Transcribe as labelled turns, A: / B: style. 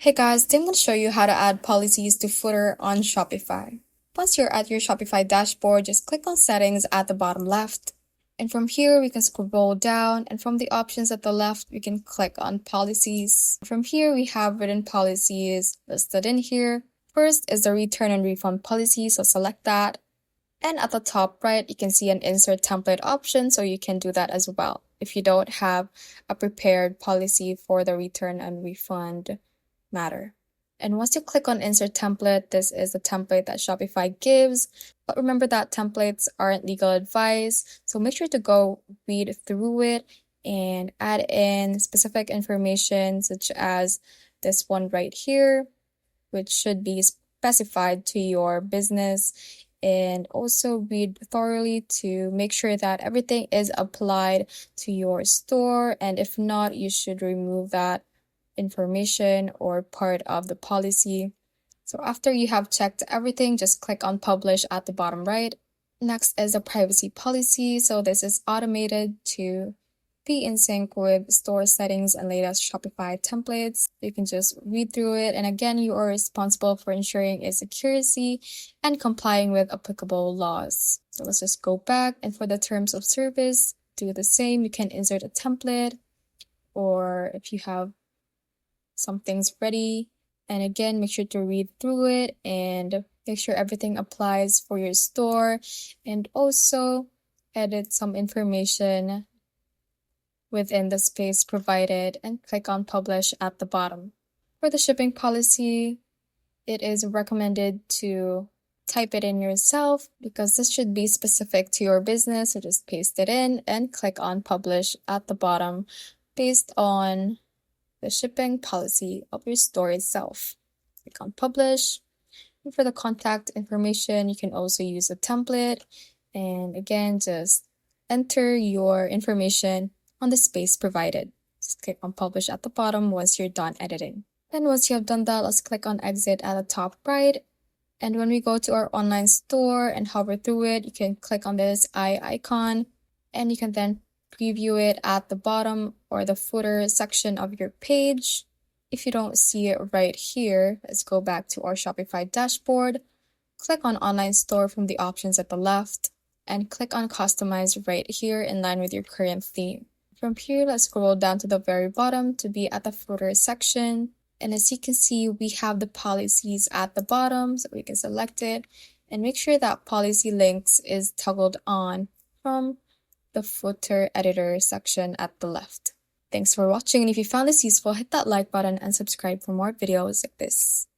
A: Hey guys, today I'm going to show you how to add policies to footer on Shopify. Once you're at your Shopify dashboard, just click on settings at the bottom left. And from here, we can scroll down, and from the options at the left, we can click on policies. From here, we have written policies listed in here. First is the return and refund policy, so select that. And at the top right, you can see an insert template option, so you can do that as well if you don't have a prepared policy for the return and refund matter. And once you click on insert template, this is the template that Shopify gives. But remember that templates aren't legal advice, so make sure to go read through it and add in specific information such as this one right here, which should be specified to your business, and also read thoroughly to make sure that everything is applied to your store, and if not, you should remove that information or part of the policy. So after you have checked everything, just click on publish at the bottom right. Next is the privacy policy. So this is automated to be in sync with store settings and latest Shopify templates. You can just read through it. And again, you are responsible for ensuring its accuracy and complying with applicable laws. So let's just go back. And for the terms of service, do the same. You can insert a template, or if you have some things ready. And again, make sure to read through it and make sure everything applies for your store, and also edit some information within the space provided and click on publish at the bottom. For the shipping policy, it is recommended to type it in yourself because this should be specific to your business. So just paste it in and click on publish at the bottom based on the shipping policy of your store itself. Click on publish. And for the contact information, you can also use a template. And again, just enter your information on the space provided. Just click on publish at the bottom once you're done editing. Then once you have done that, let's click on exit at the top right. And when we go to our online store and hover through it, you can click on this eye icon, and you can then preview it at the bottom or the footer section of your page. If you don't see it right here, let's go back to our Shopify dashboard. Click on online store from the options at the left and click on customize right here in line with your current theme. From here, let's scroll down to the very bottom to be at the footer section. And as you can see, we have the policies at the bottom, so we can select it and make sure that policy links is toggled on from the footer editor section at the left. Thanks for watching, and if you found this useful, hit that like button and subscribe for more videos like this.